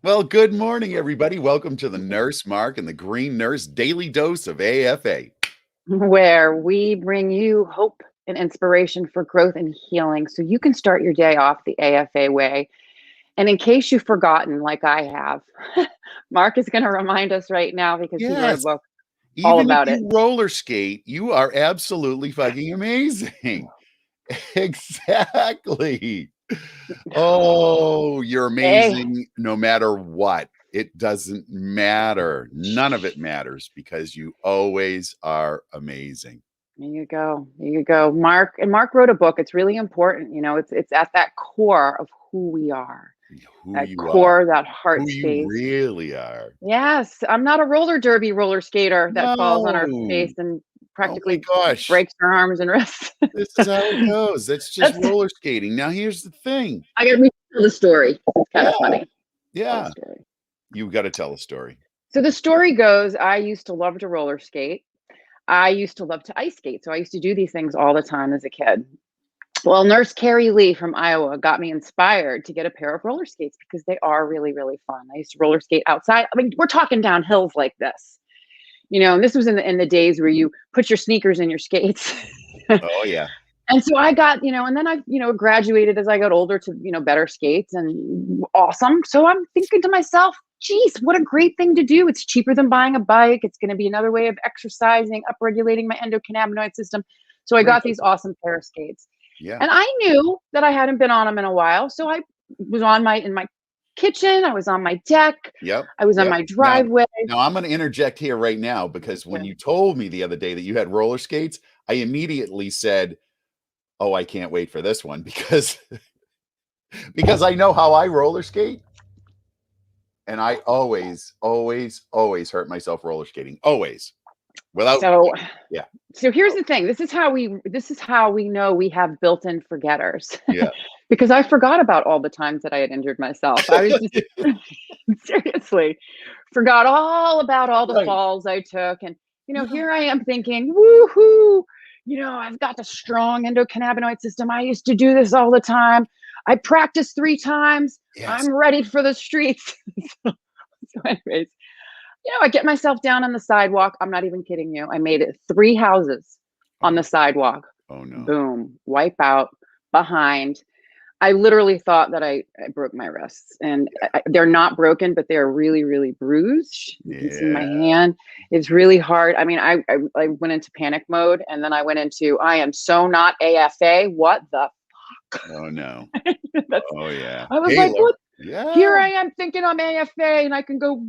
Well, good morning, everybody. Welcome to the Nurse Mark and the Green Nurse Daily Dose of AFA. Where we bring you hope and inspiration for growth and healing so you can start your day off the AFA way. And in case you've forgotten, like I have, Mark is going to remind us right now because he wrote a Yes, book all even if about it. you roller skate, you are absolutely fucking amazing. Exactly. Oh, you're Hey, amazing no matter what. It doesn't matter. None of it matters because you always are amazing. there you go. There you go. Mark wrote a book. It's really important. It's at that core of who we are, Who that you are, core, that heart who you space. really are. Yes, I'm not a roller derby roller skater that falls on her No. face and Oh my practically gosh. breaks her arms and wrists. This is how it goes. That's just That's roller skating. Now, here's the thing. I gotta retell the story. It's kind Yeah, of funny. Tell the yeah. story. You got to tell a story. So the story goes, I used to love to roller skate. I used to love to ice skate. So I used to do these things all the time as a kid. Well, Nurse Carrie Lee from Iowa got me inspired to get a pair of roller skates because they are really, really fun. I used to roller skate outside. I mean, we're talking down hills like this, and this was in the days where you put your sneakers in your skates. Oh, yeah. And so I got, and then I, graduated as I got older to, better skates and awesome. So I'm thinking to myself, geez, what a great thing to do. It's cheaper than buying a bike. It's going to be another way of exercising, upregulating my endocannabinoid system. So I got Perfect. these awesome pair of skates. Yeah. And I knew that I hadn't been on them in a while. So I was in my kitchen. I was on my deck. Yep. I was on Yep. my driveway. Now I'm going to interject here right now because when you told me the other day that you had roller skates, I immediately said, "Oh, I can't wait for this one," because I know how I roller skate, and I always, always, always hurt myself roller skating. Always. Without So yeah. So here's the thing. This is how we know we have built-in forgetters. Yeah. Because I forgot about all the times that I had injured myself. I was just seriously forgot all about all the Right. falls I took. And Yeah. here I am thinking, woohoo, I've got the strong endocannabinoid system. I used to do this all the time. I practiced 3 times. Yes. I'm ready for the streets. So anyways, I get myself down on the sidewalk. I'm not even kidding you. I made it 3 houses on Oh, the sidewalk. oh no. Boom, wipe out, behind. I literally thought that I broke my wrists, and they're not broken, but they're really, really bruised. You can see my Yeah. hand. It's really hard. I mean, I went into panic mode, and then I went into, I am so not AFA. What the Oh no. That's, Oh yeah. I was Hey, like, Laura. what? Yeah. Here I am thinking I'm AFA and I can go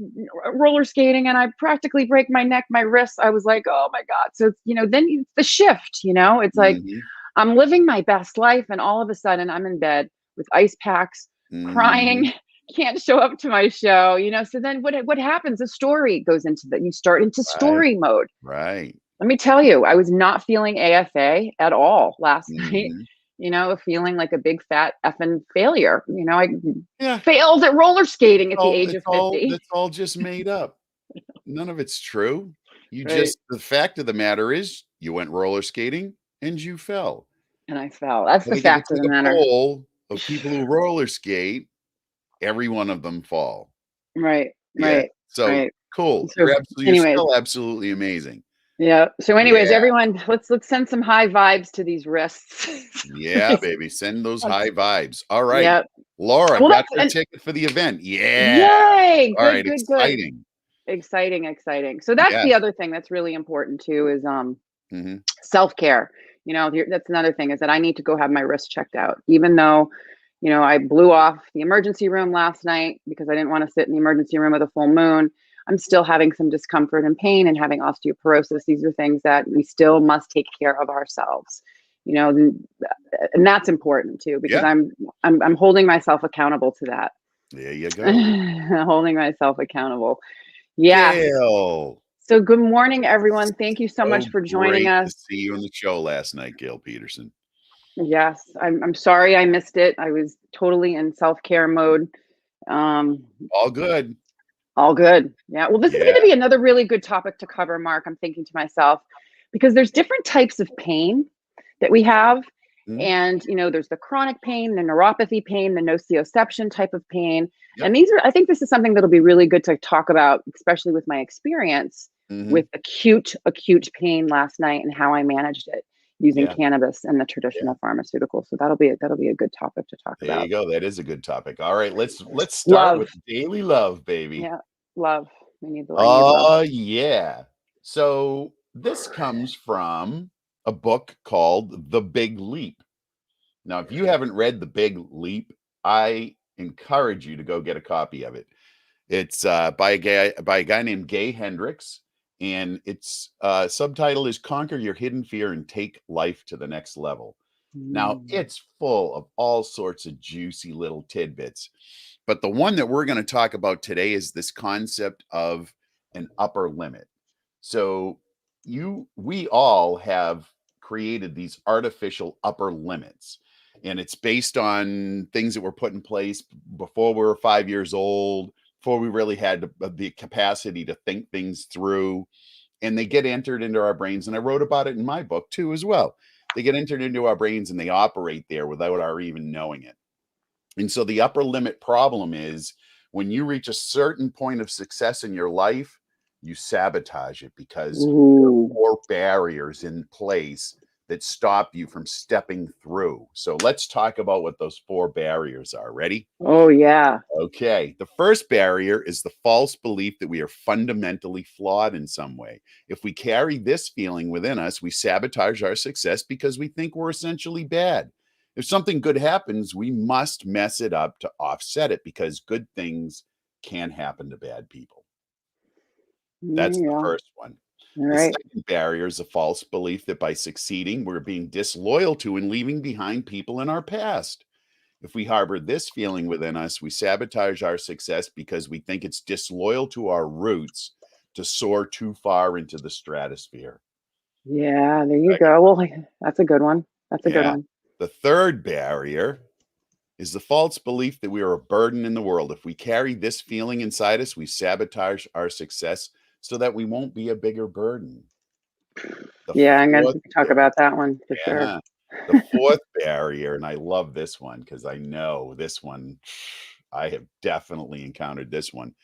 roller skating and I practically break my neck, my wrists. I was like, oh my God. So, then it's the shift, it's like Mhm. I'm living my best life. And all of a sudden I'm in bed with ice packs, Mhm. crying, can't show up to my show, So then what happens? A story goes into that. You start into Right. story mode. Right. Let me tell you, I was not feeling AFA at all last night, Mhm. feeling like a big fat effing failure. I Yeah. failed at roller skating at the age of 50. That's all just made up. None of it's true. You Right. just the fact of the matter is you went roller skating and you fell. And I fell. That's I the think if you fact of took the a matter. poll of people who roller skate, every one of them fall. Right. Yeah. Right. So Right. cool. So You're anyways, still absolutely amazing. yeah. So anyways, Yeah. everyone, let's send some high vibes to these wrists. Yeah, baby. Send those high vibes. All right. Yeah. Laura Well, got that's her and ticket for the event. Yeah. yay. All Good, right. good, good. Exciting. Exciting, exciting. So that's the Yes. other thing that's really important too is Mhm. self-care. That's another thing is that I need to go have my wrist checked out, even though, I blew off the emergency room last night because I didn't want to sit in the emergency room with a full moon. I'm still having some discomfort and pain and having osteoporosis. These are things that we still must take care of ourselves, and that's important too because Yeah. I'm holding myself accountable to that. There you go. Holding myself accountable. Yes. Gail. So good morning, everyone. Thank you so much So for joining great to us. see you on the show last night, Gail Peterson. Yes, I'm sorry I missed it. I was totally in self-care mode. Um, All good. all good. Yeah. Well, this is going Yeah. to be another really good topic to cover, Mark. I'm thinking to myself, because there's different types of pain that we have. Mhm. And, there's the chronic pain, the neuropathy pain, the nociception type of pain. And Yep. I think this is something that'll be really good to talk about, especially with my experience Mhm. with acute pain last night and how I managed it using Yeah. cannabis and the Yeah. traditional pharmaceuticals. So that'll be a good topic to talk There you about. go. That is a good topic. All right, let's start Love. with daily love, baby. Yeah. Love. I need love. Yeah. So this comes from a book called The Big Leap. Now, if you haven't read The Big Leap, I encourage you to go get a copy of it. It's by a guy named Gay Hendricks, and its subtitle is "Conquer Your Hidden Fear and Take Life to the Next Level." Now, Mm. it's full of all sorts of juicy little tidbits, but the one that we're going to talk about today is this concept of an upper limit. So, we all have created these artificial upper limits, and it's based on things that were put in place before we were 5 years old, before we really had the capacity to think things through, and they get entered into our brains. And I wrote about it in my book too, as well. They get entered into our brains and they operate there without our even knowing it. And so the upper limit problem is when you reach a certain point of success in your life, you sabotage it because there are Ooh. more barriers in place that stop you from stepping through. So let's talk about what those 4 barriers are. Ready? Oh yeah. Okay. The first barrier is the false belief that we are fundamentally flawed in some way. If we carry this feeling within us, we sabotage our success because we think we're essentially bad. If something good happens, we must mess it up to offset it because good things can happen to bad people. That's the Yeah. All first one. The right. second barrier is a false belief that by succeeding, we're being disloyal to and leaving behind people in our past. If we harbor this feeling within us, we sabotage our success because we think it's disloyal to our roots to soar too far into the stratosphere. Yeah, there you go. Well, that's a good one. That's a good Yeah. one. The third barrier is the false belief that we are a burden in the world. If we carry this feeling inside us, we sabotage our success so that we won't be a bigger burden. The Yeah, I'm gonna fourth talk about that one for sure. Yeah. The fourth barrier, and I love this one because I know this one, I have definitely encountered this one.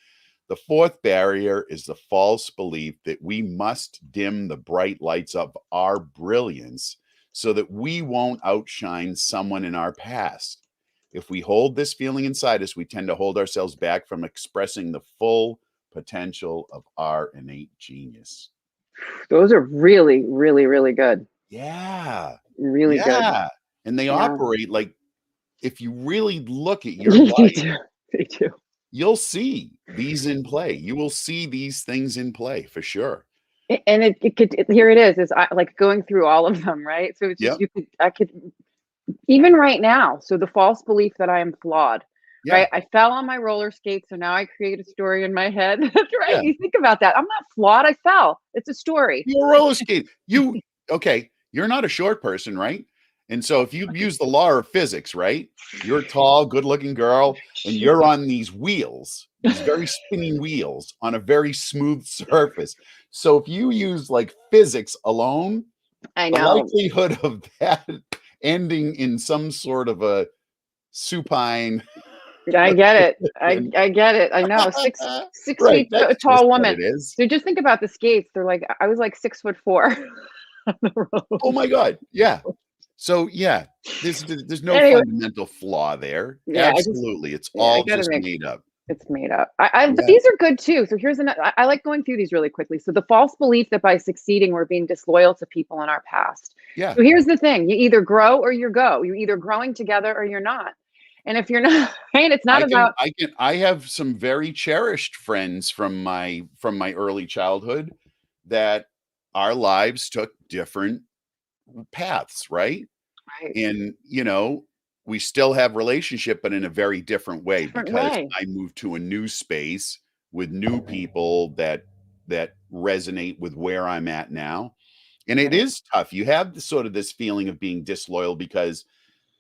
The fourth barrier is the false belief that we must dim the bright lights of our brilliance so that we won't outshine someone in our past. If we hold this feeling inside us, we tend to hold ourselves back from expressing the full potential of our innate genius. Those are really, really, really good. Yeah. Really good. Yeah. And they Yeah. operate like if you really look at your They life, do. They do. you'll see these in play. You will see these things in play for sure. And it could here it is like going through all of them, right? So it's just Yep. I could even right now. So the false belief that I am flawed, Yeah. right? I fell on my roller skates, so now I create a story in my head. That's right. Yeah. You think about that. I'm not flawed. I fell. It's a story. You roller skate. Okay, you're not a short person, right? And so if you use the law of physics, right? You're a tall, good-looking girl, and Shoot. you're on these wheels, these very spinning wheels on a very smooth surface. So if you use like physics alone, I the know. likelihood of that ending in some sort of a supine I get it. and I get it. I know. Six right, feet that's just tall what woman. it is. So just think about the skates. They're like I was like 6'4" on the Oh road. my god, yeah. So, yeah, there's no Anyway, fundamental flaw there. yeah, Absolutely, it's I all gotta just make made up. it's made up. But Yeah, these are good too. So here's another. I like going through these really quickly. So the false belief that by succeeding we're being disloyal to people in our past. yeah. So here's the thing: you either grow or you go. You're either growing together or you're not. And if you're not, right, it's not about. I have some very cherished friends from my early childhood that our lives took different paths, right? Right, And, we still have relationship, but in a very different way different because way. I moved to a new space with new people that resonate with where I'm at now. And it Right. is tough. You have the sort of this feeling of being disloyal because,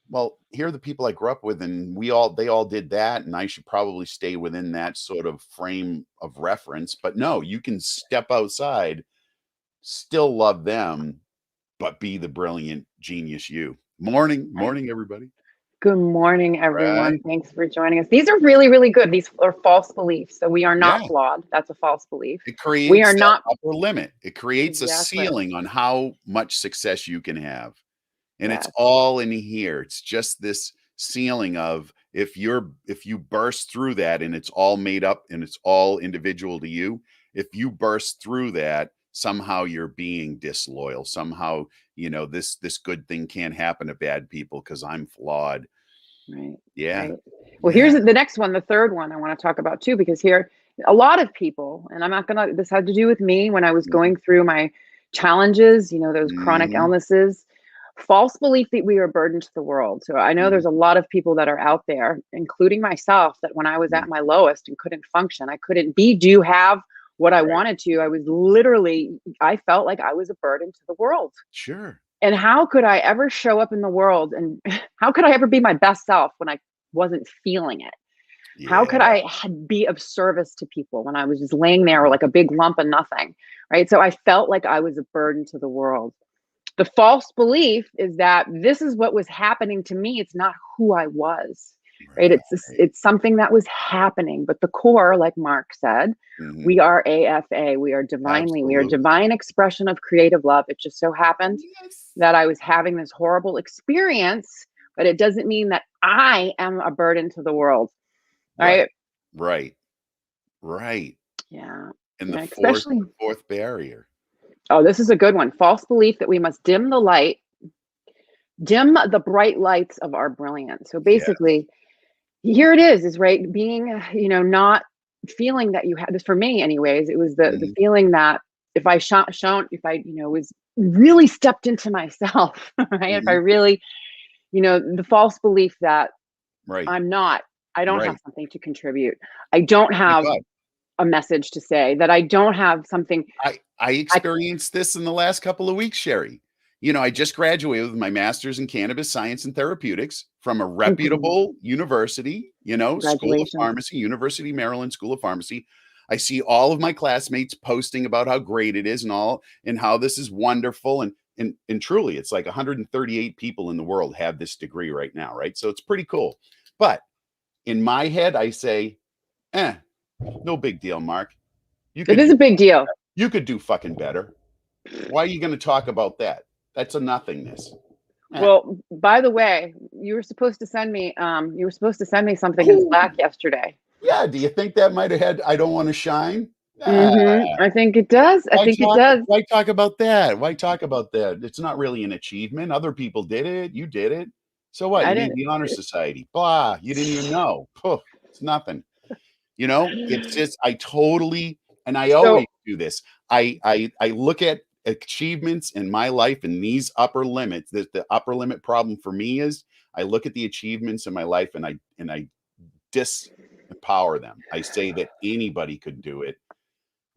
well, here are the people I grew up with, and they all did that, and I should probably stay within that sort of frame of reference. But no, you can step outside, still love them, but be the brilliant genius you. Morning, everybody. Good morning, Right? everyone. Thanks for joining us. These are really, really good. These are false beliefs. So we are Yeah. not flawed. That's a false belief. It We are creates that not upper limit. It creates a exactly. ceiling on how much success you can have. And it's Yes, all in here. It's just this ceiling of if you burst through that and it's all made up and it's all individual to you, if you burst through that, somehow you're being disloyal. Somehow, this good thing can't happen to bad people because I'm flawed. right, Yeah. right. Well, Yeah. here's the next one, the third one I want to talk about too, because here a lot of people, and I'm not gonna. This had to do with me when I was Mhm. going through my challenges. Those chronic Mhm. illnesses. False belief that we are a burden to the world. So I know Mhm. there's a lot of people that are out there, including myself, that when I was Mhm. at my lowest and couldn't function, I couldn't be, do, have what I Right. wanted to. I was literally, I felt like I was a burden to the world. Sure. And how could I ever show up in the world and how could I ever be my best self when I wasn't feeling it? How could Yeah. I be of service to people when I was just laying there like a big lump of nothing? Right. So I felt like I was a burden to the world. The false belief is that this is what was happening to me. It's not who I was, right? Right. It's something that was happening. But the core, like Mark said, Mhm. we are AFA. We are Absolutely. divine expression of creative love. It just so happened Yes. that I was having this horrible experience, but it doesn't mean that I am a burden to the world, Right. right? Right. Right. Yeah. And the Yeah. fourth Especially, the fourth barrier. oh, this is a good one. False belief that we must dim the bright lights of our brilliance. So Yeah. basically, here it is right being, not feeling that you had this for me anyways. It was the Mhm. feeling that if I shown, if I, was really stepped into myself, right? If I Mhm. really, the false belief that Right. I'm not, I don't have Right. something to contribute. I don't My have God. a message to say that I don't have something. I I experienced this in the last couple of weeks, Sherry. I just graduated with my master's in cannabis science and therapeutics from a reputable university, School of congratulations. Pharmacy, University of Maryland School of Pharmacy. I see all of my classmates posting about how great it is and all, and how this is wonderful. And truly, it's like 138 people in the world have this degree right now, right? So it's pretty cool. But in my head, I say, eh, no big deal, Mark. You It could is do a big deal. you could do fucking better. Why are you going to talk about that? That's a nothingness. Eh. Well, by the way, you were supposed to send me something in Oh, Slack yesterday. yeah. Do you think that might have had I don't want to shine? Ah, I think it does. I why think it talk does. why talk about that? Why talk about that? It's not really an achievement. Other people did it. You did it. So what? I You made didn't. the honor society. Blah. You didn't even know. Poof, it's nothing. It's just I totally and I always So do this. I look at achievements in my life and these upper limits. The upper limit problem for me is I look at the achievements in my life and I disempower them. I say that anybody could do it.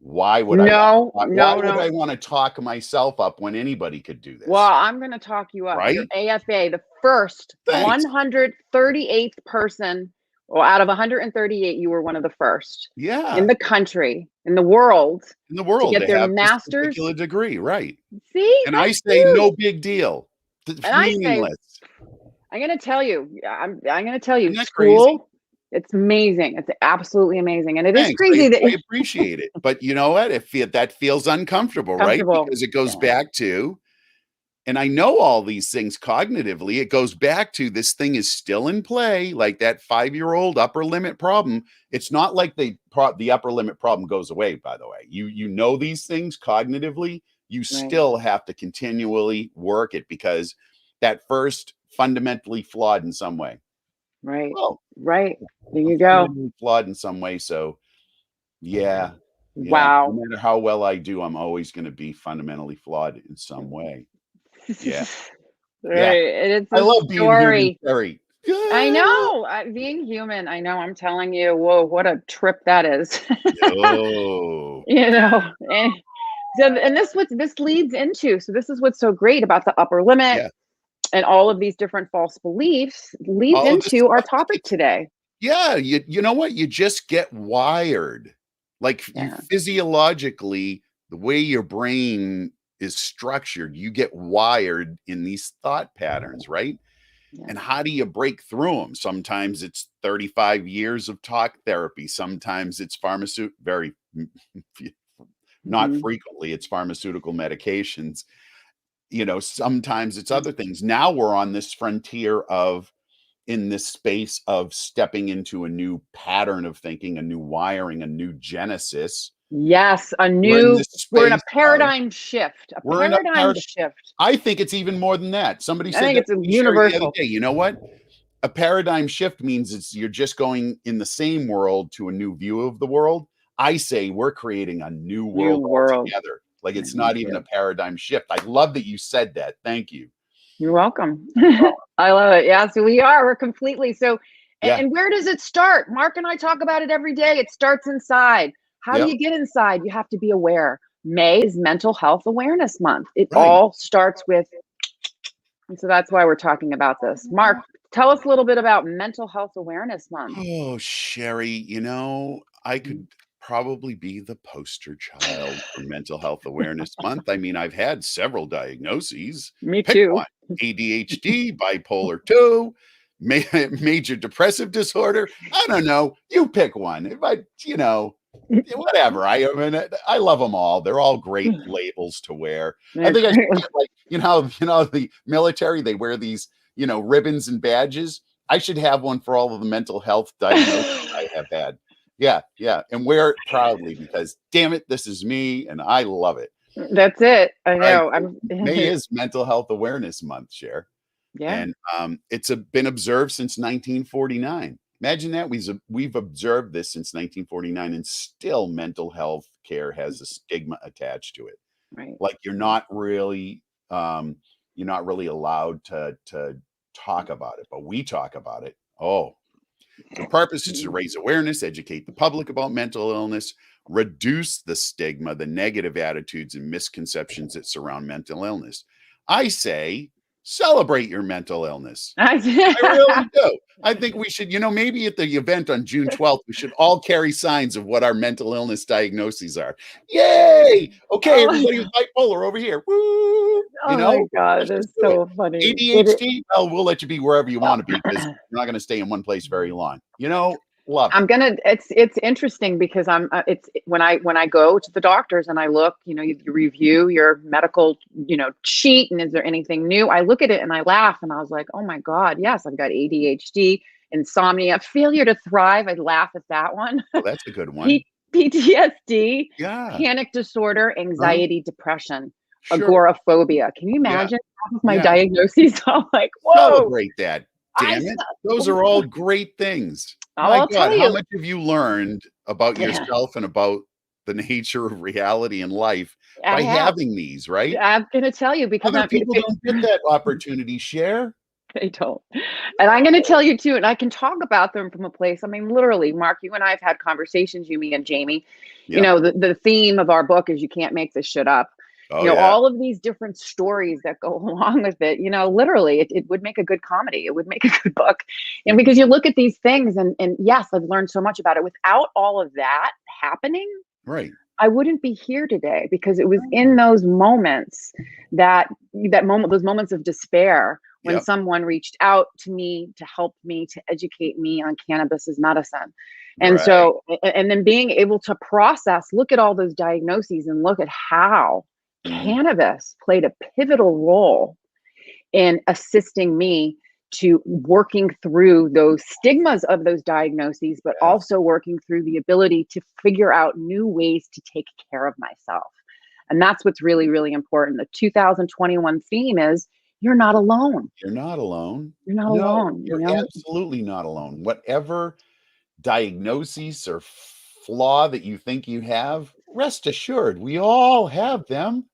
no, Why no, would no. I want to talk myself up when anybody could do Well, this? I'm going to talk you up. You're Right? AFA, the first Thanks. 138th person. Well, out of 138, you were one of the first in Yeah. the country, in the world, In the to world get to their have this master's. particular degree, right? See, And I that's say huge. no big deal. And I say, Meaningless. I'm going to tell you, I'm going to tell you, Isn't that crazy? school, it's amazing. It's absolutely amazing. And it is Thanks. crazy that I appreciate it. But you know what? That feels uncomfortable, right? comfortable. Because it goes Yeah. back to, and I know all these things cognitively, it goes back to this thing is still in play, like that 5-year-old upper limit problem. It's not like the upper limit problem goes away, by the way. You know these things cognitively, you Right. still have to continually work it because that first fundamentally flawed in some way. Right. Well, Right. There I'm you go. fundamentally flawed in some way, so yeah, yeah. No Wow. matter how well I do, I'm always gonna be fundamentally flawed in some way. Yeah, yeah. Right. And it's I a love being human, story. Terry. I Yeah. know. Being human, I know. I'm telling you, whoa, what a trip that is. Oh, And and this leads into, so this is what's so great about the upper limit yeah. and all of these different false beliefs leads All of this into our stuff, topic today. yeah, you know what? You just get wired. Like, you Yeah. physiologically, the way your brain is structured. You get wired in these thought patterns, right? Yeah. And how do you break through them? Sometimes it's 35 years of talk therapy. Sometimes it's not frequently, it's pharmaceutical medications. Sometimes it's other things. Now we're on this frontier in this space of stepping into a new pattern of thinking, a new wiring, a new genesis. Yes, we're in a paradigm shift. I think it's even more than that. Somebody said think that it's a to me, Sherry, the other universal. day. You know what? A paradigm shift means you're just going in the same world to a new view of the world. I say we're creating a new world altogether. Like it's not even a paradigm shift. I love that you said that. Thank you. You're welcome. I love it. Yeah, so we're completely so. And where does it start? Mark and I talk about it every day. It starts inside. How do you get inside? You have to be aware. May is Mental Health Awareness Month. It all starts with, and so that's why we're talking about this. Mark, tell us a little bit about Mental Health Awareness Month. Oh, Sherry, I could probably be the poster child for Mental Health Awareness Month. I mean, I've had several diagnoses. Me Pick too. one. ADHD, bipolar 2, major depressive disorder. I don't know. You pick one. Whatever. I love them all. They're all great labels to wear. I think I should get the military, they wear these, ribbons and badges. I should have one for all of the mental health diagnoses I have had. Yeah. And wear it proudly because damn it, this is me and I love it. That's it. I know. Right. May is Mental Health Awareness Month, Cher. Yeah. And it's been observed since 1949. Imagine that we've observed this since 1949 and still mental health care has a stigma attached to it. Right. Like you're not really allowed to talk about it, but we talk about it. Oh, the purpose is to raise awareness, educate the public about mental illness, reduce the stigma, the negative attitudes and misconceptions that surround mental illness. I say, celebrate your mental illness. I really do. I think we should, maybe at the event on June 12th, we should all carry signs of what our mental illness diagnoses are. Yay! Okay, everybody with bipolar over here. Woo! My God, it is so funny. ADHD, well, we'll let you be wherever you want to be because you're not going to stay in one place very long. Love it. It's interesting because when I go to the doctors and I look, you review your medical, sheet and is there anything new? I look at it and I laugh and I was like, oh my God, yes, I've got ADHD, insomnia, failure to thrive. I laugh at that one. Oh, that's a good one. PTSD, panic disorder, anxiety, depression, agoraphobia. Can you imagine my diagnoses? I'm like, whoa. Celebrate that. Damn it. Those are all great things. I'll tell you. How much have you learned about yourself and about the nature of reality and life by having these, right? I'm going to tell you because other people don't get that opportunity, Cher. They don't. And I'm going to tell you too, and I can talk about them from a place. I mean, literally, Mark, you and I have had conversations, you, me, and Jamie. The theme of our book is you can't make this shit up. All of these different stories that go along with it, literally it would make a good comedy. It would make a good book. And because you look at these things and yes, I've learned so much about it. Without all of that happening, right, I wouldn't be here today because it was in those moments those moments of despair when someone reached out to me to help me, to educate me on cannabis as medicine. And so, and then being able to process, look at all those diagnoses and look at how cannabis played a pivotal role in assisting me to working through those stigmas of those diagnoses, but also working through the ability to figure out new ways to take care of myself. And that's what's really, really important. The 2021 theme is you're not alone. You're not alone. You're not alone. You're absolutely not alone. Whatever diagnosis or flaw that you think you have, rest assured, we all have them.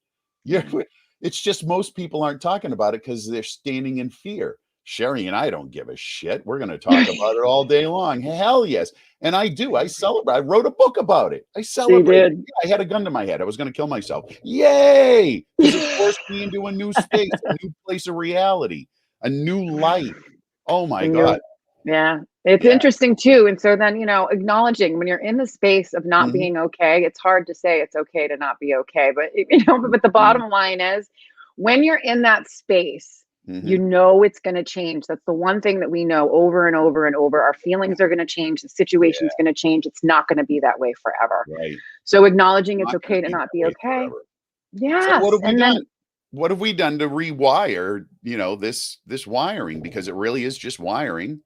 It's just most people aren't talking about it because they're standing in fear. Sherry and I don't give a shit. We're going to talk about it all day long. Hell yes. And I do. I celebrate. I wrote a book about it. I celebrate. I had a gun to my head. I was going to kill myself. Yay! Because it forced me into a new space, a new place of reality, a new life. Oh my God. Yeah. It's Yeah. interesting too. And so then, acknowledging when you're in the space of not Mhm. being okay, it's hard to say it's okay to not be okay. But, but the Mhm. bottom line is when you're in that space, Mhm. it's going to change. That's the one thing that we know over and over and over. Our feelings are going to change. The situation's Yeah, going to change. It's not going to be that way forever. right. So acknowledging it's Not gonna okay to be not that be way okay. forever. So what Yes. have we And done? then, What have we done to rewire, this wiring? Because it really is just wiring.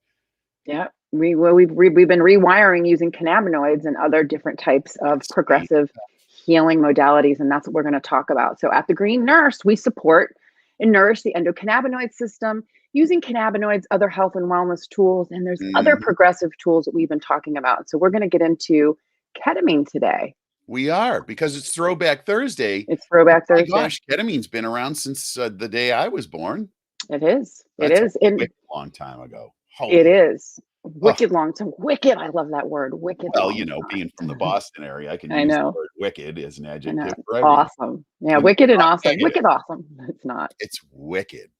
yeah, we've been rewiring using cannabinoids and other different types of Sweet. progressive healing modalities, and that's what we're going to talk about. So at the Green Nurse, we support and nourish the endocannabinoid system using cannabinoids, other health and wellness tools, and there's other Mhm. progressive tools that we've been talking about. So we're going to get into ketamine today. We are, because it's Throwback Thursday. It's Throwback My Thursday. gosh, ketamine's been around since, the day I was born. It is. It That's a is. And wicked long time ago. it Holy is oh, wicked long time. Wicked. I love that word. Wicked well, long being from the time. Boston area, I can I use the know. word wicked as an I know. adjective It's for everything. awesome. Yeah, I mean, wicked and how awesome. negative. Wicked awesome. It's not. It's wicked.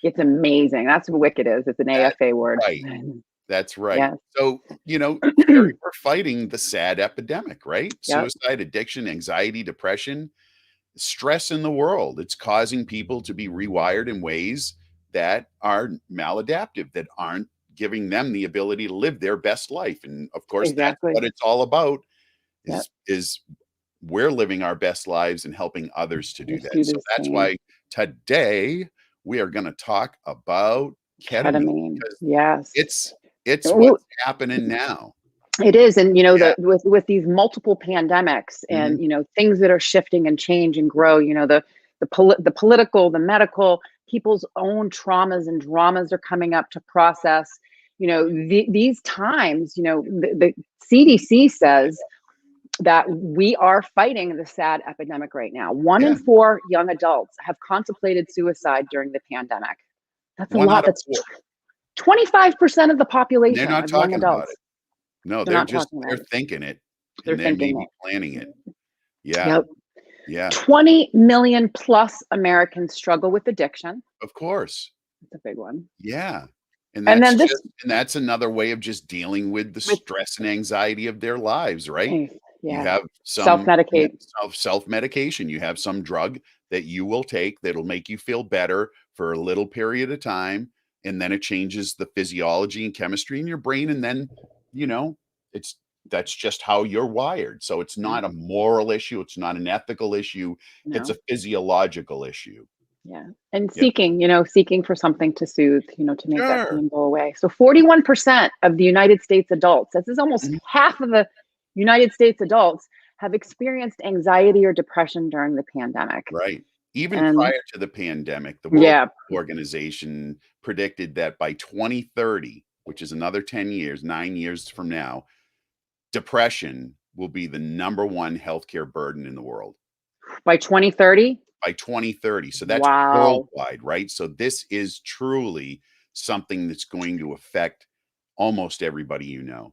It's amazing. That's what wicked is. It's an That's AFA word. right. That's right. Yes. So, Carrie, we're fighting the sad epidemic, right? Yep. Suicide, addiction, anxiety, depression, stress in the world. It's causing people to be rewired in ways that are maladaptive, that aren't giving them the ability to live their best life. And of course, that's Exactly. what it's all about Yep. is we're living our best lives and helping others to do Let's that. do So the that's same. why today we are going to talk about ketamine, Ketamine. because Yes. it's Ooh, what's happening now. it is. And Yeah. with these multiple pandemics Mhm. and things that are shifting and change and grow, the political, the medical, people's own traumas and dramas are coming up to process. These times, the CDC says that we are fighting the sad epidemic right now. One in Yeah. four young adults have contemplated suicide during the pandemic. That's a One lot. out of That's four. 25% of the And they're population not of young talking about adults. it. No, They're not talking they're about it. thinking it, They're and then thinking maybe it. planning it. Yeah. Yep. Yeah. 20 million plus Americans struggle with addiction. Of course. That's a big one. Yeah. And then this And that's another way of just dealing with the with stress and anxiety of their lives, right? You yeah, have some self-medicate. self-medication. You have some drug that you will take that'll make you feel better for a little period of time, and then it changes the physiology and chemistry in your brain, and then, you know, it's that's just how you're wired. So it's Yeah, not a moral issue, it's not an ethical issue, it's a no. physiological issue. Yeah. And Yep. seeking for something to soothe, to make that Sure. pain go away. So 41% of the United States adults, this is almost Mhm. half of the United States adults, have experienced anxiety or depression during the pandemic. Right. Even And prior to the pandemic, the World yeah, Health Organization predicted that by 2030, which is another 10 years, 9 years from now, depression will be the number one healthcare burden in the world by 2030, by 2030. So that's wow. worldwide, right? So this is truly something that's going to affect almost everybody you know.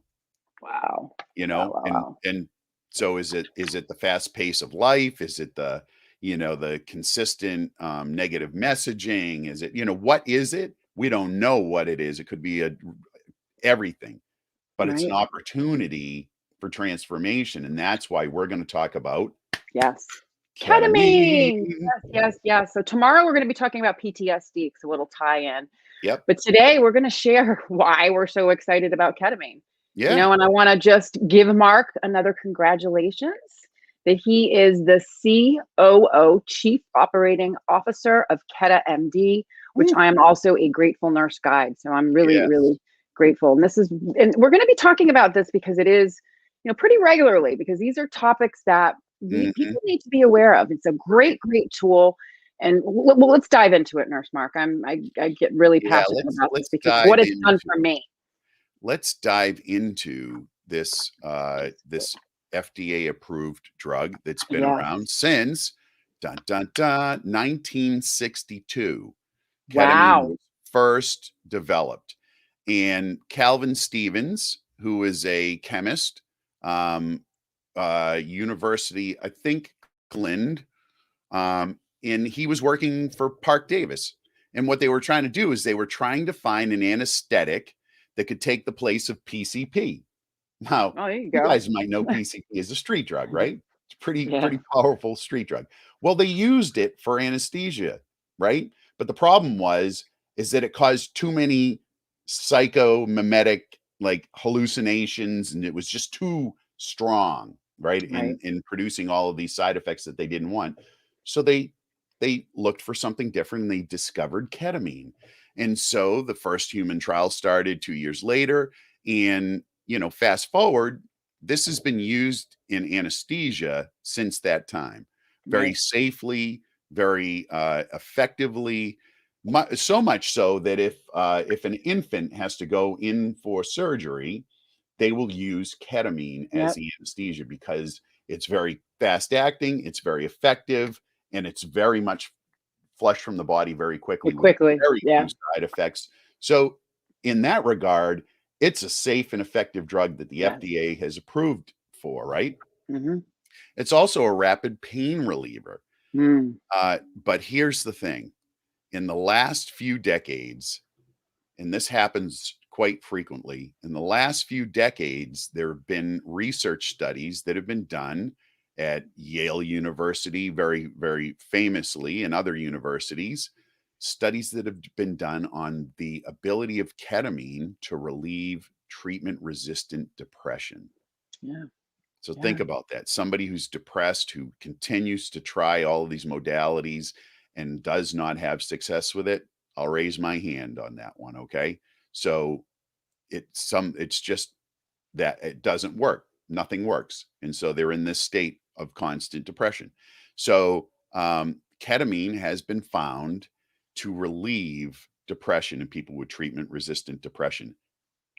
Wow. You Wow, know, wow, wow. and so is it the fast pace of life? Is it the consistent negative messaging? Is it, what is it? We don't know what it is. It could be everything, but it's an Right? opportunity for transformation, and that's why we're going to talk about Yes. Ketamine. ketamine. Yes, yes, yes. So tomorrow we're going to be talking about PTSD, so it'll tie in. Yep. But today we're going to share why we're so excited about ketamine. Yeah. And I want to just give Mark another congratulations that he is the COO, Chief Operating Officer of Keta MD, which Woo. I am also a grateful nurse guide. So I'm really, Yes. really grateful. And we're going to be talking about this because it is, pretty regularly, because these are topics that Mhm. people need to be aware of. It's a Right. great, great tool. And well, let's dive into it, Nurse Mark. I get really Yeah. passionate about this Let's because of dive what it's done into for me. this this FDA approved drug that's been Yes. around since dun dun dun 1962. Ketamine Wow. was first developed, and Calvin Stevens, who is a chemist, um, university, I think, Glen, and he was working for Park Davis. And what they were trying to do is they were trying to find an anesthetic that could take the place of PCP. Now, Oh, there you you go. guys might know PCP is a street drug, right? It's Yeah. pretty powerful street drug. Well, they used it for anesthesia, right? But the problem is that it caused too many psychomimetic like hallucinations, and it was just too strong, right? Right. In producing all of these side effects that they didn't want. So they looked for something different and they discovered ketamine. And so the first human trial started 2 years later. And, fast forward, this has been used in anesthesia since that time, very Right. safely, very effectively. So much so that if an infant has to go in for surgery, they will use ketamine as Yep. the anesthesia because it's very fast acting, it's very effective, and it's very much flush from the body very quickly with Quickly. very few Yeah. side effects. So, in that regard, it's a safe and effective drug that the Yes. FDA has approved for, right? Mm-hmm. It's also a rapid pain reliever. Mm. But here's the thing: in the last few decades, and this happens quite frequently, in the last few decades, there have been research studies that have been done at Yale University, very, very famously, and other universities, studies that have been done on the ability of ketamine to relieve treatment resistant depression. Yeah. So Yeah. think about that. Somebody who's depressed, who continues to try all of these modalities and does not have success with it, I'll raise my hand on that one. Okay. So it's just that it doesn't work. Nothing works. And so they're in this state of constant depression. So ketamine has been found to relieve depression in people with treatment resistant depression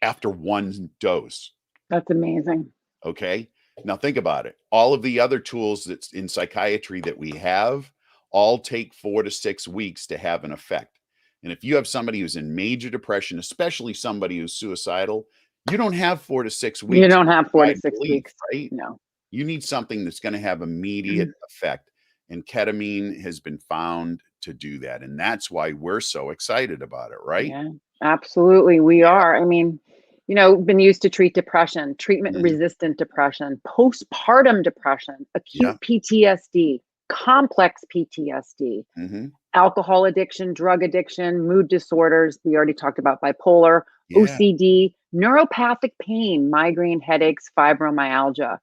after one dose. That's amazing. Okay. Now think about it. All of the other tools that's in psychiatry that we have all take 4 to 6 weeks to have an effect. And if you have somebody who's in major depression, especially somebody who's suicidal, you don't have 4 to 6 weeks You to don't have four to provide six relief, weeks. right? No. You need something that's going to have immediate effect. And ketamine has been found to do that. And that's why we're so excited about it, right? Yeah, absolutely. We Yeah. are. I mean, been used to treat depression, treatment Mhm. resistant depression, postpartum depression, Yeah. acute PTSD, complex PTSD, Hmm. alcohol addiction, drug addiction, mood disorders. We already talked about bipolar, Yeah. OCD, neuropathic pain, migraine headaches, fibromyalgia,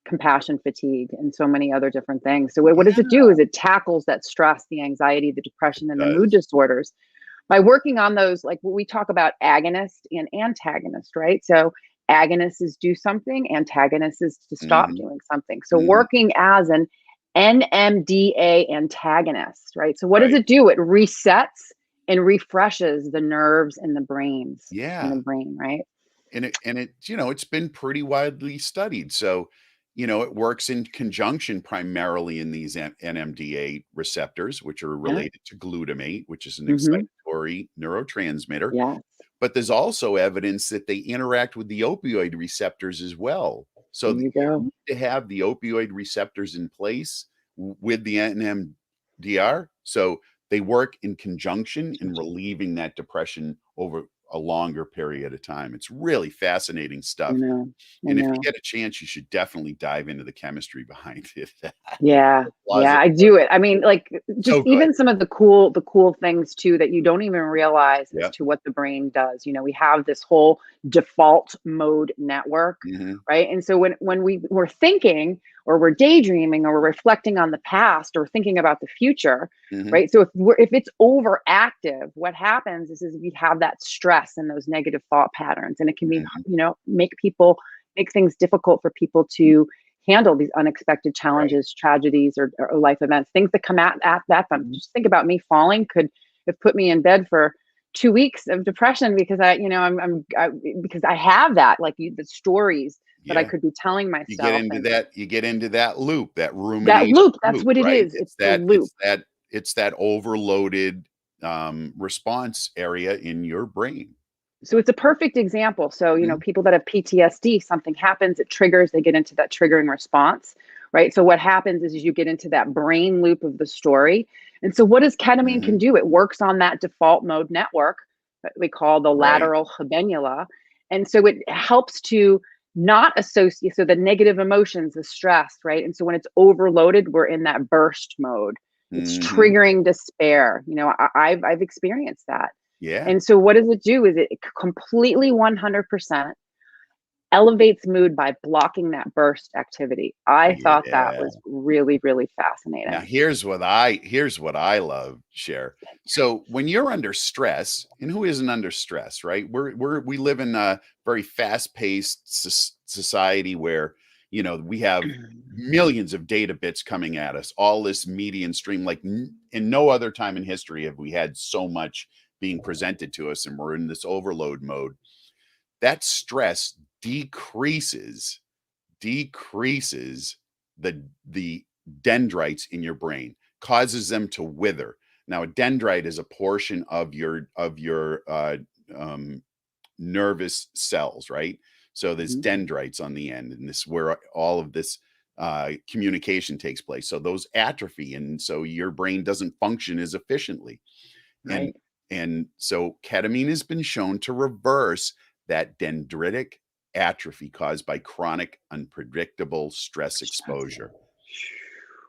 compassion fatigue, and so many other different things. So what does Yeah. it do is it tackles that stress, the anxiety, the It depression, and the mood does. disorders by working on those. Like we talk about agonist and antagonist, right? So agonist is do something, antagonist is to stop Hmm. doing something. So Hmm. working as an NMDA antagonist, right? So what does Right. it do? It resets and refreshes the nerves and the brains in the Yeah. brain, right? It's been pretty widely studied. So, it works in conjunction primarily in these NMDA receptors, which are Yeah. related to glutamate, which is an Mm-hmm. excitatory neurotransmitter. Yes. But there's also evidence that they interact with the opioid receptors as well. So There you you go. need to have the opioid receptors in place with the NMDR. So they work in conjunction in relieving that depression over a longer period of time. It's really fascinating I stuff. know. I And if you know. get a chance, you should definitely dive into the chemistry behind it. Yeah. Laws Yeah, of I do it. I mean, like just so good. even some of the cool things too that you don't even realize as Yeah. to what the brain does. We have this whole default mode network, Hmm. right? And so when we're thinking or we're daydreaming or we're reflecting on the past or thinking about the future, Hmm. right? So if it's overactive, what happens is we have that stress and those negative thought patterns, and it can be, Hmm. make things difficult for people to handle these unexpected Right. challenges, tragedies, or life events, things that come at them. Just think about me falling could have put me in bed for 2 weeks of depression because because I have that, like the stories that I Yeah. could be telling myself, and You get into that loop, that that rumination loop, that's loop, what it right? is. It's the loop. It's that overloaded response area in your brain. So it's a perfect example. So, Mhm. people that have PTSD, something happens, it triggers, they get into that triggering response, right? So what happens is you get into that brain loop of the story. And so what does ketamine can Mhm. do? It works on that default mode network that we call the Right. lateral habenula. And so it helps to not associate, so the negative emotions, the stress, right? And so when it's overloaded, we're in that burst mode. It's Mhm. triggering despair. I've experienced that. Yeah. And so what does it do is it completely 100% elevates mood by blocking that burst activity. I thought that Yeah. was really, really Now fascinating. here's what I love, Cher. So when you're under stress, and who isn't under stress, right? We live in a very fast-paced society where, we have millions of data bits coming at us, all this media stream, like in no other time in history have we had so much being presented to us, and we're in this overload mode. That stress decreases the dendrites in your brain, causes them to wither. Now, a dendrite is a portion of your um, nervous cells, right? So there's Mhm. dendrites on the end, and this is where all of this communication takes place. So those atrophy, and so your brain doesn't function as efficiently. And Right. and so ketamine has been shown to reverse that dendritic atrophy caused by chronic, unpredictable stress Stress. exposure.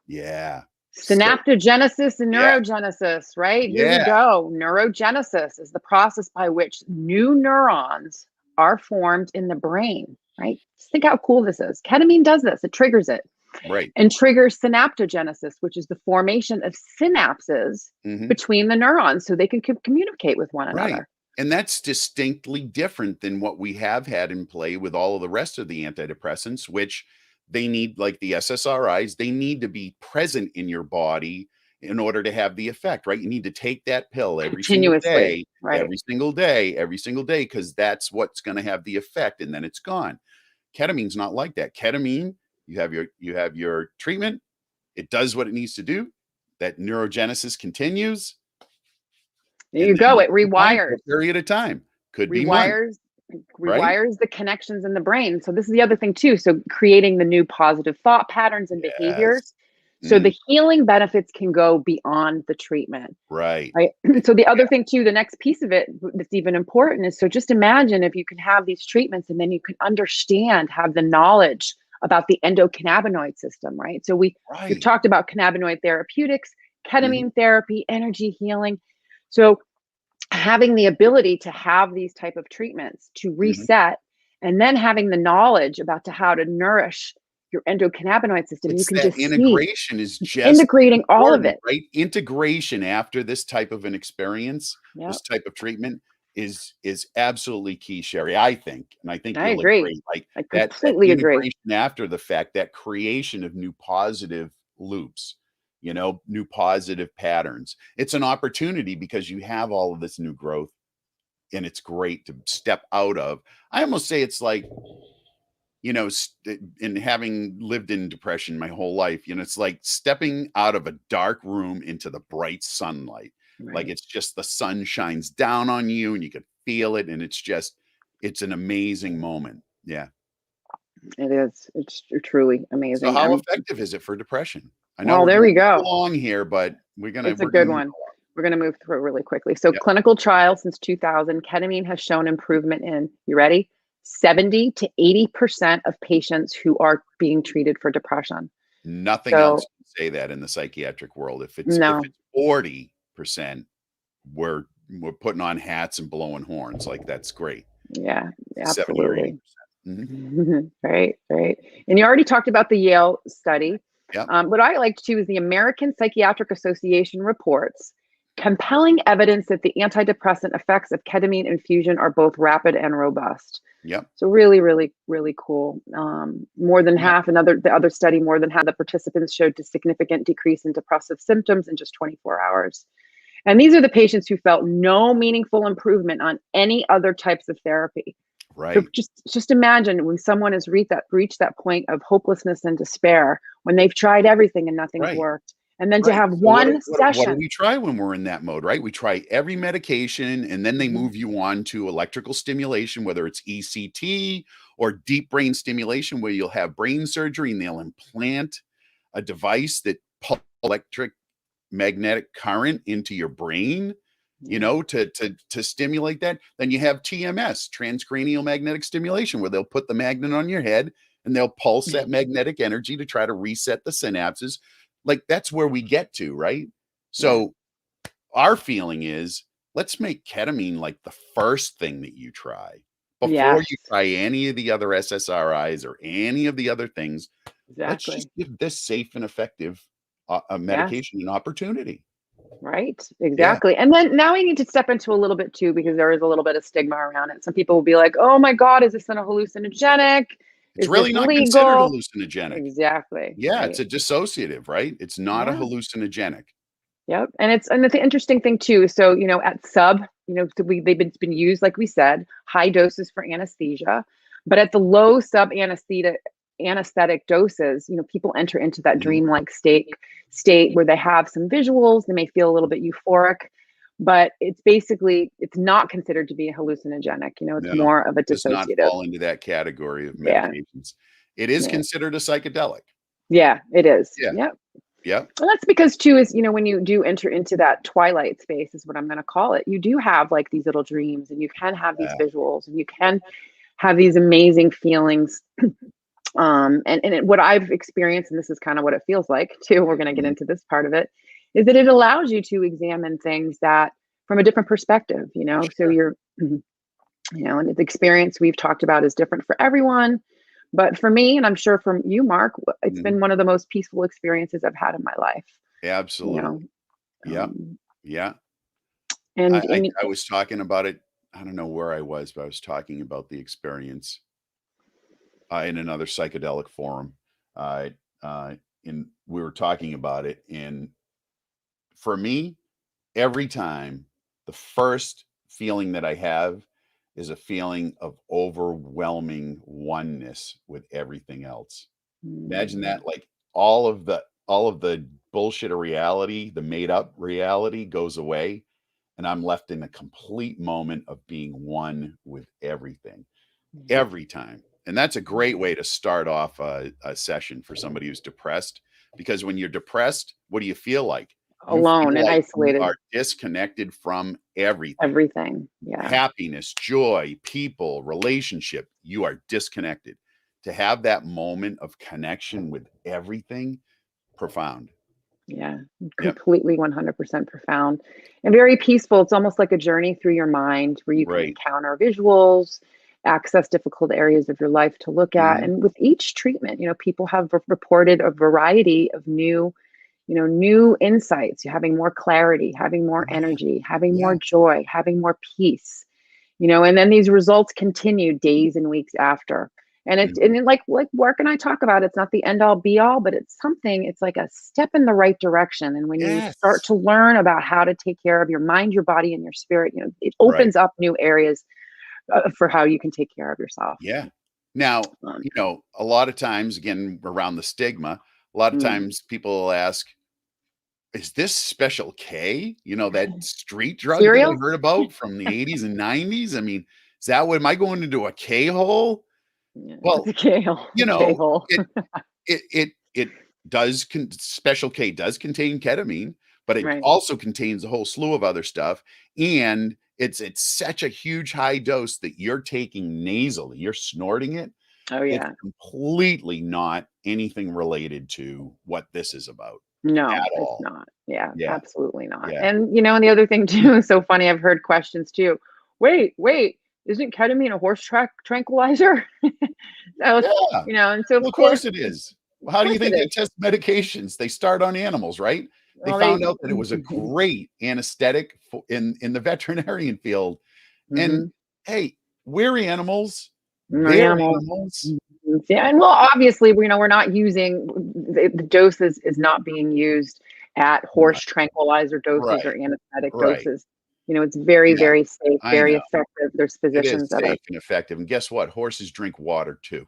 Yeah. So Synaptogenesis and yeah, neurogenesis, right? Here we yeah, go. Neurogenesis is the process by which new neurons are formed in the brain, right? Just think how cool this is. Ketamine does this, it triggers it right. and triggers synaptogenesis, which is the formation of synapses Mhm. between the neurons so they can communicate with one Right. another. And that's distinctly different than what we have had in play with all of the rest of the antidepressants, which they need, like the SSRIs, they need to be present in your body in order to have the effect, right? You need to take that pill Continuously, right? every single day, every single day, because that's what's going to have the effect, and then it's gone. Ketamine's not like that. Ketamine, you have your treatment, it does what it needs to do, that neurogenesis continues, There and you then go. you It keep going for rewires. a period of time. Could be months, rewires right? rewires the connections in the brain. So this is the other thing too. So creating the new positive thought patterns and behaviors. Yes. So Mhm. the healing benefits can go beyond the treatment, Right. right? So the other thing too, the next piece of it that's even important is, so just imagine if you can have these treatments and then you can understand, have the knowledge about the endocannabinoid system, right? So we've Right. talked about cannabinoid therapeutics, Mhm. ketamine therapy, energy healing. So having the ability to have these type of treatments to Mhm. reset, and then having the knowledge about how to nourish your endocannabinoid system, you It's can that just see integration is just as integrating all of important, it. right? Integration after this type of an experience, Yep, this type of treatment is absolutely key, Sherry, I think, and I think I you'll agree. agree. Like I that completely agree. integration after the fact, that creation of new positive loops, new positive patterns. It's an opportunity because you have all of this new growth, and it's great to step out of. I almost say it's like, in having lived in depression my whole life, it's like stepping out of a dark room into the bright sunlight. Like Right. it's just the sun shines down on you and you can feel it, and it's an amazing moment. Yeah. It is. It's truly So amazing. how effective is it for depression? I know Well, we're there we moving go. along here, but we're gonna It's a we're gonna good move one. along. We're going to move through really quickly. So, Yep. clinical trials since 2000, ketamine has shown improvement in, you ready? 70 to 80% of patients who are being treated for depression. Nothing else So, can say that in the psychiatric world. If it's no, 40%, we're putting on hats and blowing horns. Like that's great. yeah, 70 or absolutely. 80%. Mhm. Right, right. And you already talked about the Yale study. Yep. What I liked too is the American Psychiatric Association reports compelling evidence that the antidepressant effects of ketamine infusion are both rapid and robust. Yep. So really, really, really cool. More than Yeah. half, the other study, more than half the participants showed a significant decrease in depressive symptoms in just 24 hours. And these are the patients who felt no meaningful improvement on any other types of therapy. So Right. just imagine when someone has reached that point of hopelessness and despair, when they've tried everything and nothing's Right. worked, and then to Right. have So what do one what do what do session. we try when we're in that mode, right? We try every medication, and then they Mhm. move you on to electrical stimulation, whether it's ECT or deep brain stimulation, where you'll have brain surgery and they'll implant a device that pulls electric magnetic current into your brain. you know, to stimulate that. Then you have TMS, transcranial magnetic stimulation, where they'll put the magnet on your head and they'll pulse that magnetic energy to try to reset the synapses. Like that's where we get to, right? So our feeling is let's make ketamine like the first thing that you try before Yes, you try any of the other SSRIs or any of the other things. Let's just exactly. give this safe and effective Yes. medication an opportunity. Right, Yeah, exactly. And then now we need to step into a little bit too, because there is a little bit of stigma around it. Some people will be like, oh my God, is this a hallucinogenic? it's Is this really not considered legal? hallucinogenic. Exactly. Yeah, it's Right. a dissociative, right? It's not a Yeah. hallucinogenic. Yep. And the interesting thing too, so at sub, so it's been used, like we said, high doses for anesthesia, but at the low sub anesthetic doses, people enter into that Mhm. dreamlike state where they have some visuals, they may feel a little bit euphoric, but it's not considered to be a hallucinogenic. It's No, more of a does not dissociative. fall into that category of Yeah. medications. It is Yeah. considered a psychedelic. Yeah, it is. Yeah, Yep. yeah, Well, that's because too is, when you do enter into that twilight space is what I'm going to call it. You do have like these little dreams and you can have these yeah. visuals and you can have these amazing feelings. What I've experienced, and this is kind of what it feels like too, we're going to get Mhm. into this part of it, is that it allows you to examine things that from a different perspective, so Sure. and the experience we've talked about is different for everyone. But for me, and I'm sure from you, Mark, it's Mhm. been one of the most peaceful experiences I've had in my life, you know. Absolutely. Yeah, Um, yeah. and I was talking about it. I don't know where I was, but I was talking about the experience in another psychedelic forum. Uh, and we were talking about it. And for me, every time, the first feeling that I have is a feeling of overwhelming oneness with everything else. Imagine mm, that, like all of the bullshit of reality, the made up reality goes away, and I'm left in a complete moment of being one with everything yeah, every time. And that's a great way to start off a session for somebody who's depressed. Because when you're depressed, what do you feel like? You alone feel and like you isolated, are disconnected from everything. everything. Yeah, Happiness, joy, people, relationship, you are disconnected. To have that moment of connection with everything, profound. yeah, Yep. completely 100% profound and very peaceful. It's almost like a journey through your mind where you can Right. encounter visuals, access difficult areas of your life to look at. Mhm. And with each treatment, people have reported a variety of new insights. You're having more clarity, having more Yeah. energy, having more Yeah. joy, having more peace. And then these results continue days and weeks after. Mhm. Like Work and I talk about, it's not the end all be all, but it's like a step in the right direction. And when you start Yes. to learn about how to take care of your mind, your body, and your spirit, it Right. opens up new areas for how you can take care of yourself. Yeah. Now, Um, a lot of times, again, around the stigma, a lot of mm. times people will ask, is this Special K? That street drug that I Cereal? heard about from the 80s and 90s? I mean, is that what am I going into a K hole? Yeah, what's Well, a kale? you K know, hole. it it does Special K does contain ketamine, but it Right. also contains a whole slew of other stuff, and it's such a huge high dose that you're taking nasally, you're snorting it. Oh It's yeah. completely not anything related to what this is about No, at it's all. not. Yeah, Yeah, absolutely not. yeah. And the other thing too is so funny. I've heard questions too. Wait, isn't ketamine a horse track tranquilizer? So, Yeah, and so of of course course, it is. of How do you course it think they is. test medications? They start on animals, right? They Well, found they. out that it was a great anesthetic for in the veterinarian field, and, Mhm. hey, we're animals, We're they're animals. animals. Mhm. Yeah, and well, obviously, we're not using the dose is not being used at horse Right, tranquilizer doses or right, anesthetic right. doses. It's very, Yeah, very safe, I very know. effective. There's It is physicians that are safe and effective, and guess what? Horses drink water too.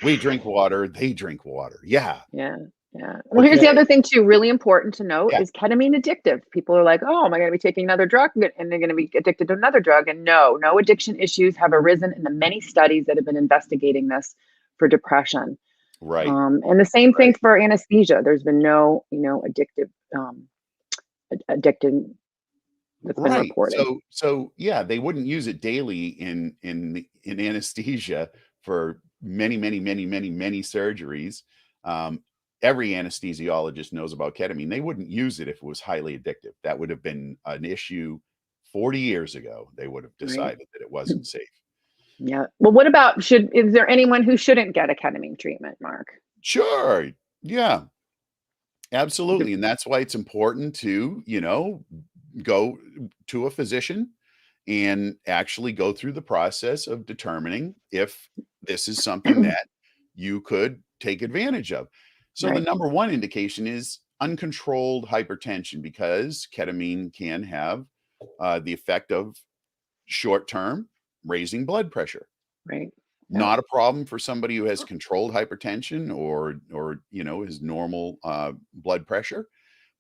We drink water, they drink water. Yeah, Yeah, yeah. Well, here's the okay. other thing too, really important to note Yeah, is ketamine addictive. People are like, "Oh, am I gonna be taking another drug?" And they're gonna be addicted to another drug. And no, no addiction issues have arisen in the many studies that have been investigating this for depression. right, And the same thing right. for anesthesia. There's been no, addictive, addicted. that's been Right. reported. So yeah, they wouldn't use it daily in anesthesia for many surgeries. Um, every anesthesiologist knows about ketamine. They wouldn't use it if it was highly addictive. That would have been an issue 40 years ago. They would have Right. decided that it wasn't safe. Yeah. Well, what about is there anyone who shouldn't get a ketamine treatment, Mark? Sure. Yeah, absolutely. And that's why it's important to, go to a physician and actually go through the process of determining if this is something that you could take advantage of. So the Right. number one indication is uncontrolled hypertension, because ketamine can have the effect of short term raising blood pressure. Right. Yep. Not a problem for somebody who has controlled hypertension or is normal blood pressure,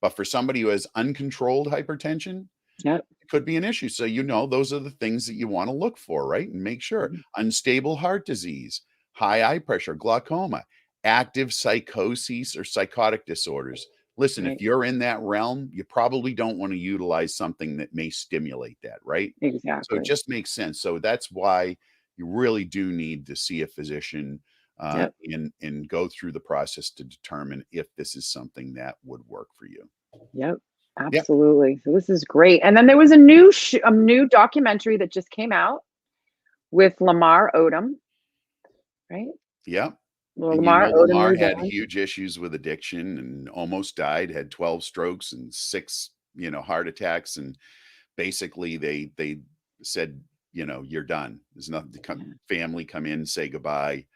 but for somebody who has uncontrolled hypertension, Yep. it could be an issue. So, those are the things that you want to look for, right? And make sure unstable heart disease, high eye pressure, glaucoma, active psychosis or psychotic disorders. Listen, if Right. you're in that realm, you probably don't want to utilize something that may stimulate that, right? So it Exactly. just makes sense. So that's why you really do need to see a physician Yep. and go through the process to determine if this is something that would work for you. Yep. Yep. Absolutely. So this is great. And then there was a new documentary that just came out with Lamar Odom, right? Yep. Well, And Lamar Odom Lamar had resigned. huge issues with addiction and almost died, had 12 strokes and 6, heart attacks. And basically they said, you're done. There's nothing to come, Yeah. family come in, say goodbye.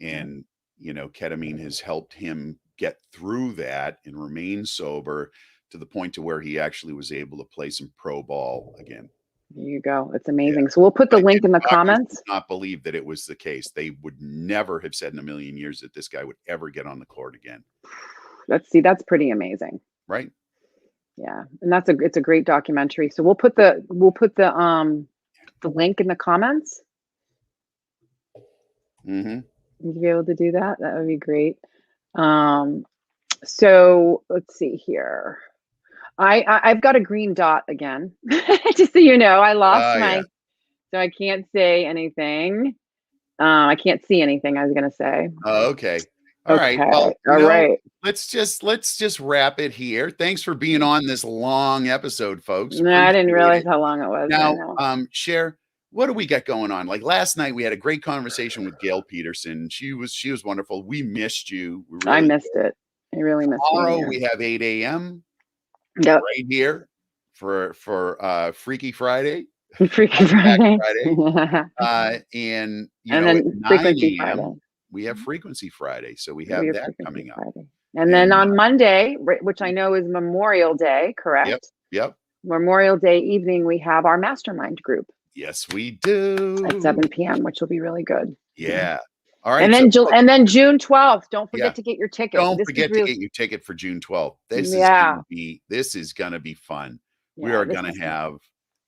Yep. And, ketamine has helped him get through that and remain sober to the point to where he actually was able to play some pro ball again. There you go. It's Yeah. amazing. So we'll put the link And in the doctors comments. would not believe that it was the case. They would never have said in a million years that this guy would ever get on the court again. That's pretty amazing. Right? Yeah. And it's a great documentary. So we'll put the link in the comments. Mm-hmm. Would you be able to do that? That would be great. So let's see here. I've got a green dot again. Just so you know, I lost Yeah. so I can't say anything. I can't see anything, I was gonna say. Oh, okay. All right. Okay. Well, All right. let's just wrap it here. Thanks for being on this long episode, folks. No, I didn't Appreciate realize it. how long it was. I Now, know. Cher, what do we got going on? Like last night, we had a great conversation with Gail Peterson. She was wonderful. We missed you. We I really missed it. I really missed being Tomorrow here. we have 8 a.m. Yep. right here for Freaky Friday. Freaky Friday. And And at then 9 Frequency Friday. a.m. we have Frequency Friday. So we We have have that Frequency coming up. Friday. And then on Monday, which I know is Memorial Day, correct? Yep. Memorial Day evening, we have our mastermind group Yes, we do. at 7 p.m., which will be really good. Yeah. All right. And then So, and then June 12th, don't yeah, forget to get your ticket. don't This is forget to really, get your ticket for June 12th. This yeah, is gonna be fun. We yeah, are this gonna is have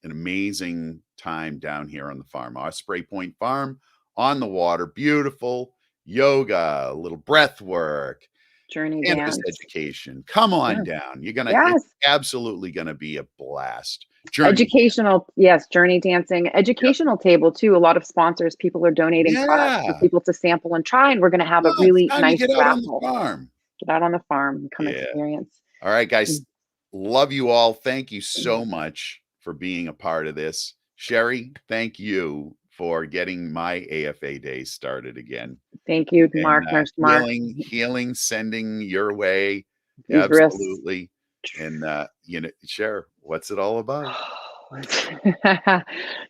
an amazing time down here on the farm, our Spray Point farm on the water. Beautiful yoga, a little breath work, journey cannabis dance. education. Come on Yeah. down. Yes. It's absolutely gonna be a blast. Journey. Educational, yes, journey dancing, educational table too. A lot of sponsors, people are donating products for Yeah. people to sample and try, and we're going to have a No, it's really time to nice get out on the raffle. farm. Get out on the farm and come Yeah. experience. All right, guys. Love you all. Thank you so much for being a part of this. Sherry, thank you for getting my AFA days started again. Thank you, And Mark. Nurse Mark. healing, sending your way. These risks. Absolutely. And Cher, what's it all about?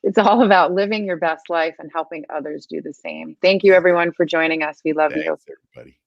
It's all about living your best life and helping others do the same. Thank you, everyone, for joining us. We love you. Thanks, everybody.